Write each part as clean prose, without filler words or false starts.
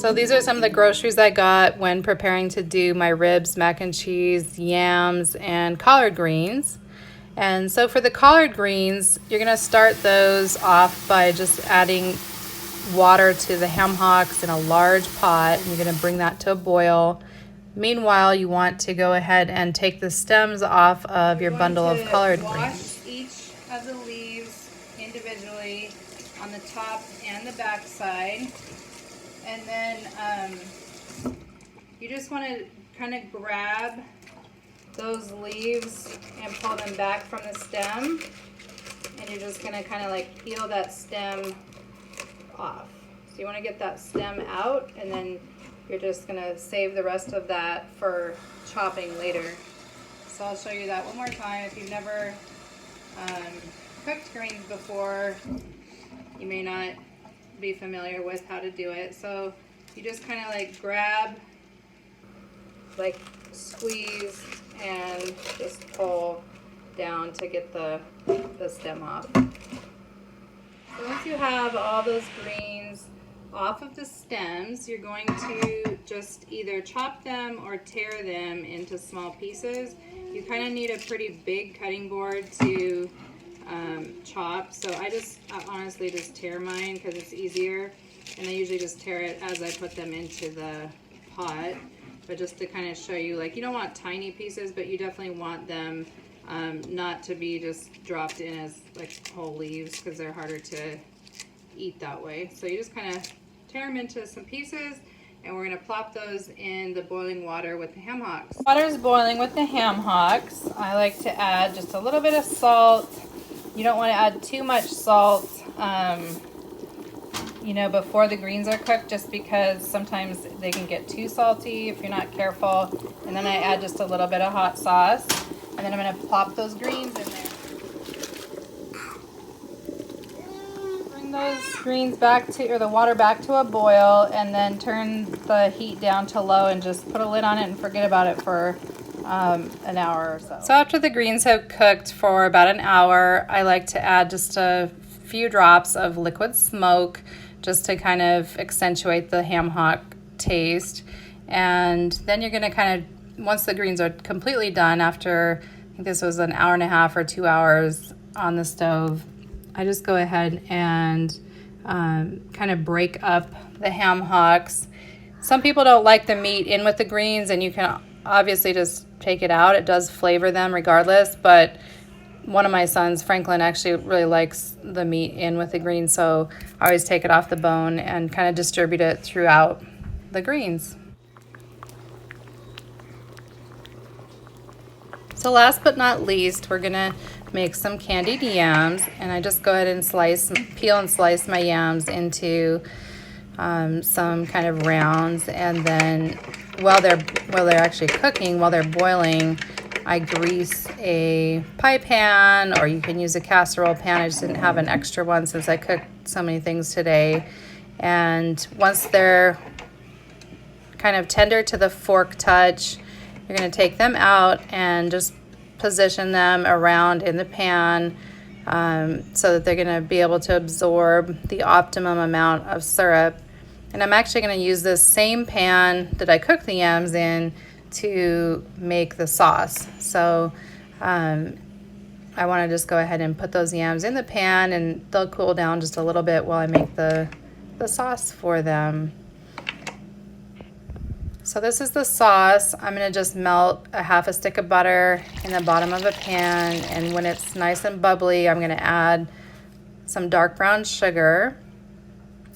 So these are some of the groceries I got when preparing to do my ribs, mac and cheese, yams, and collard greens. And so for the collard greens, you're going to start those off by just adding water to the ham hocks in a large pot. And you're going to bring that to a boil. Meanwhile, you want to go ahead and take the stems off of your bundle of collard greens. Wash each of the leaves individually on the top and the back side. And then you just want to kind of grab those leaves and pull them back from the stem. And you're just going to kind of like peel that stem off. So you want to get that stem out, and then you're just going to save the rest of that for chopping later. So I'll show you that one more time. If you've never cooked greens before, you may not be familiar with how to do it. So you just kind of like grab, like squeeze, and just pull down to get the stem off. So once you have all those greens off of the stems, you're going to just either chop them or tear them into small pieces. You kind of need a pretty big cutting board to chop, so I honestly just tear mine because it's easier, and I usually just tear it as I put them into the pot. But just to kind of show you, like, you don't want tiny pieces, but you definitely want them not to be just dropped in as like whole leaves, because they're harder to eat that way. So you just kind of tear them into some pieces, and we're going to plop those in the boiling water with the ham hocks. Water's boiling with the ham hocks. I like to add just a little bit of salt. You don't want to add too much salt, you know, before the greens are cooked, just because sometimes they can get too salty if you're not careful. And then I add just a little bit of hot sauce, and then I'm going to plop those greens in there. Bring those greens back to, or the water back to a boil, and then turn the heat down to low and just put a lid on it and forget about it for an hour or so. So after the greens have cooked for about an hour, I like to add just a few drops of liquid smoke just to kind of accentuate the ham hock taste. And then you're going to kind of, once the greens are completely done, after I think this was an hour and a half or 2 hours on the stove, I just go ahead and kind of break up the ham hocks. Some people don't like the meat in with the greens, and you can obviously just take it out. It does flavor them regardless, but one of my sons, Franklin, actually really likes the meat in with the greens, so I always take it off the bone and kind of distribute it throughout the greens. So last but not least, we're gonna make some candied yams, and I just go ahead and peel and slice my yams into some kind of rounds, and then while they're actually cooking, while they're boiling, I grease a pie pan, or you can use a casserole pan. I just didn't have an extra one since I cooked so many things today. And once they're kind of tender to the fork touch, you're going to take them out and just position them around in the pan so that they're going to be able to absorb the optimum amount of syrup. And I'm actually going to use this same pan that I cooked the yams in to make the sauce. So I want to just go ahead and put those yams in the pan, and they'll cool down just a little bit while I make the sauce for them. So this is the sauce. I'm going to just melt a half a stick of butter in the bottom of a pan, and when it's nice and bubbly, I'm going to add some dark brown sugar.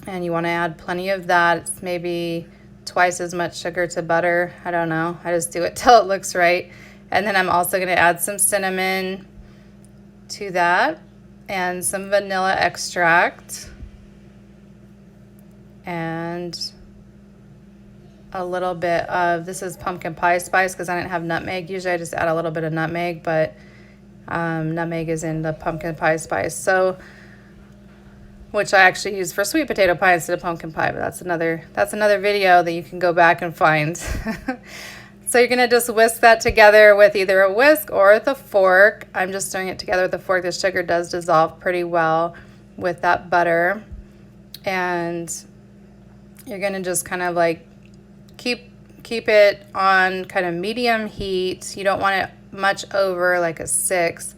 And you want to add plenty of that. It's maybe twice as much sugar to butter. I don't know. I just do it till it looks right. And then I'm also going to add some cinnamon to that, and some vanilla extract, and a little bit of, this is pumpkin pie spice because I didn't have nutmeg. Usually I just add a little bit of nutmeg, but nutmeg is in the pumpkin pie spice. So, which I actually use for sweet potato pie instead of pumpkin pie, but that's another video that you can go back and find. So you're gonna just whisk that together with either a whisk or with a fork. I'm just stirring it together with a fork. The sugar does dissolve pretty well with that butter. And You're gonna just kind of like keep it on kind of medium heat. You don't want it much over like a 6.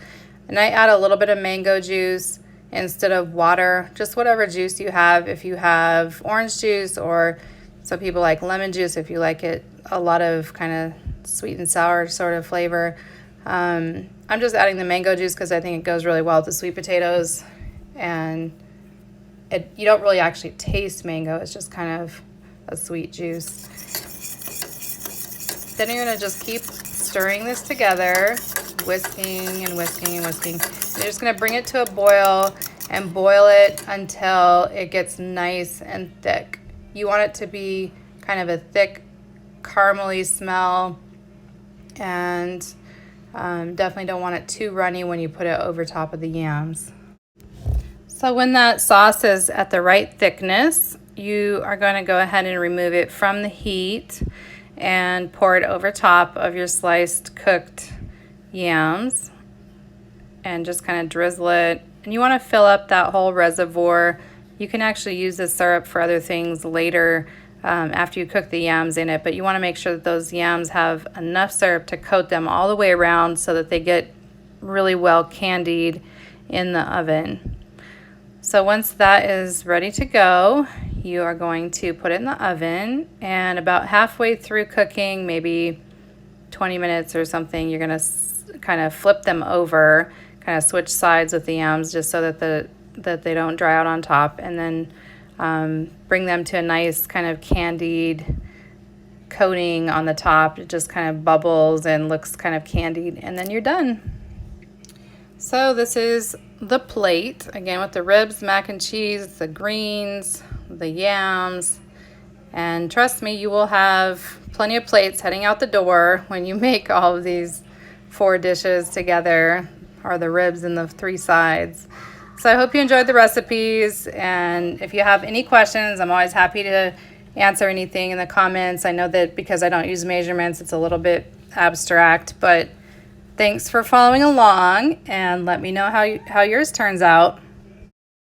And I add a little bit of mango juice instead of water, just whatever juice you have. If you have orange juice, or some people like lemon juice if you like it a lot of kind of sweet and sour sort of flavor. I'm just adding the mango juice because I think it goes really well with the sweet potatoes, and you don't really actually taste mango. It's just kind of a sweet juice. Then you're going to just keep stirring this together, whisking and whisking and whisking. You're just going to bring it to a boil and boil it until it gets nice and thick. You want it to be kind of a thick, caramely smell, and definitely don't want it too runny when you put it over top of the yams. So when that sauce is at the right thickness, you are going to go ahead and remove it from the heat and pour it over top of your sliced cooked yams and just kind of drizzle it. And you want to fill up that whole reservoir. You can actually use the syrup for other things later after you cook the yams in it, but you want to make sure that those yams have enough syrup to coat them all the way around so that they get really well candied in the oven. So once that is ready to go, you are going to put it in the oven, and about halfway through cooking, maybe 20 minutes or something, you're going to kind of flip them over, kind of switch sides with the yams just so that they don't dry out on top, and then bring them to a nice kind of candied coating on the top. It just kind of bubbles and looks kind of candied, and then you're done. So this is the plate, again, with the ribs, mac and cheese, the greens, the yams, and trust me, you will have plenty of plates heading out the door when you make all of these 4 dishes together, or the ribs and the 3 sides. So I hope you enjoyed the recipes, and if you have any questions, I'm always happy to answer anything in the comments. I know that because I don't use measurements, it's a little bit abstract, but thanks for following along, and let me know how yours turns out.